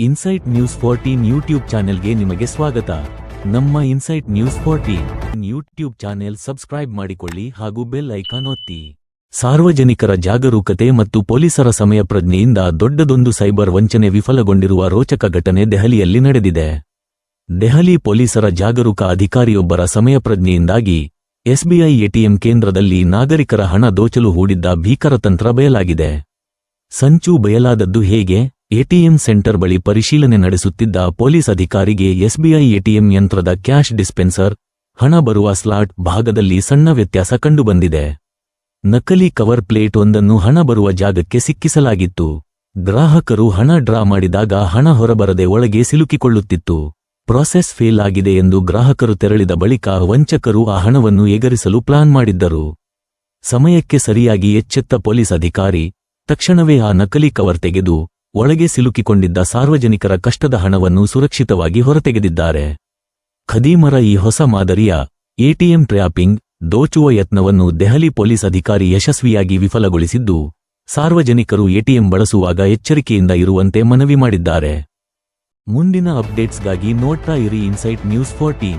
Insight news 14 YouTube ಚಾನೆಲ್ಗೆ ನಿಮಗೆ ಸ್ವಾಗತ. ನಮ್ಮ insight news 14 YouTube channel subscribe ಮಾಡಿಕೊಳ್ಳಿ ಹಾಗೂ ಬೆಲ್ ಐಕಾನ್ ಒತ್ತಿ. ಸಾರ್ವಜನಿಕರ ಜಾಗರೂಕತೆ ಮತ್ತು ಪೊಲೀಸರ ಸಮಯ ಪ್ರಜ್ಞೆಯಿಂದ ದೊಡ್ಡದೊಂದು ಸೈಬರ್ ವಂಚನೆ ವಿಫಲಗೊಂಡಿರುವ ರೋಚಕ ಘಟನೆ ದೆಹಲಿಯಲ್ಲಿ ನಡೆದಿದೆ. ದೆಹಲಿ ಪೊಲೀಸರ ಜಾಗರೂಕ ಅಧಿಕಾರಿಯೊಬ್ಬರ ಸಮಯ ಪ್ರಜ್ಞೆಯಿಂದಾಗಿ ಎಸ್ಬಿಐ ಎಟಿಎಂ ಕೇಂದ್ರದಲ್ಲಿ ನಾಗರಿಕರ ಹಣ ದೋಚಲು ಹೂಡಿದ್ದ ಭೀಕರ ತಂತ್ರ ಬಯಲಾಗಿದೆ. ಸಂಚು ಬಯಲಾದದ್ದು ಹೇಗೆ? ಎಟಿಎಂ ಸೆಂಟರ್ ಬಳಿ ಪರಿಶೀಲನೆ ನಡೆಸುತ್ತಿದ್ದ ಪೊಲೀಸ್ ಅಧಿಕಾರಿಗೆ ಎಸ್ಬಿಐ ಎಟಿಎಂ ಯಂತ್ರದ ಕ್ಯಾಶ್ ಡಿಸ್ಪೆನ್ಸರ್, ಹಣ ಬರುವ ಸ್ಲಾಟ್ ಭಾಗದಲ್ಲಿ ಸಣ್ಣ ವ್ಯತ್ಯಾಸ ಕಂಡುಬಂದಿದೆ. ನಕಲಿ ಕವರ್ ಪ್ಲೇಟ್ ಒಂದನ್ನು ಹಣ ಬರುವ ಜಾಗಕ್ಕೆ ಸಿಕ್ಕಿಸಲಾಗಿತ್ತು. ಗ್ರಾಹಕರು ಹಣ ಡ್ರಾ ಮಾಡಿದಾಗ ಹಣ ಹೊರಬರದೆ ಒಳಗೆ ಸಿಲುಕಿಕೊಳ್ಳುತ್ತಿತ್ತು. ಪ್ರಾಸೆಸ್ ಫೇಲ್ ಆಗಿದೆ ಎಂದು ಗ್ರಾಹಕರು ತೆರಳಿದ ಬಳಿಕ ವಂಚಕರು ಆ ಹಣವನ್ನು ಎಗರಿಸಲು ಪ್ಲಾನ್ ಮಾಡಿದ್ದರು. ಸಮಯಕ್ಕೆ ಸರಿಯಾಗಿ ಎಚ್ಚೆತ್ತ ಪೊಲೀಸ್ ಅಧಿಕಾರಿ ತಕ್ಷಣವೇ ಆ ನಕಲಿ ಕವರ್ ತೆಗೆದು ಒಳಗೆ ಸಿಲುಕಿಕೊಂಡಿದ್ದ ಸಾರ್ವಜನಿಕರ ಕಷ್ಟದ ಹಣವನ್ನು ಸುರಕ್ಷಿತವಾಗಿ ಹೊರತೆಗೆದಿದ್ದಾರೆ. ಖದೀಮರ ಈ ಹೊಸ ಮಾದರಿಯ ಎಟಿಎಂ ಟ್ರ್ಯಾಪಿಂಗ್ ದೋಚುವ ಯತ್ನವನ್ನು ದೆಹಲಿ ಪೊಲೀಸ್ ಅಧಿಕಾರಿ ಯಶಸ್ವಿಯಾಗಿ ವಿಫಲಗೊಳಿಸಿದ್ದು, ಸಾರ್ವಜನಿಕರು ಎಟಿಎಂ ಬಳಸುವಾಗ ಎಚ್ಚರಿಕೆಯಿಂದ ಇರುವಂತೆ ಮನವಿ ಮಾಡಿದ್ದಾರೆ. ಮುಂದಿನ ಅಪ್ಡೇಟ್ಸ್ಗಾಗಿ ನೋಡ್ತಾ ಇರಿ ಇನ್ಸೈಟ್ ನ್ಯೂಸ್ 14.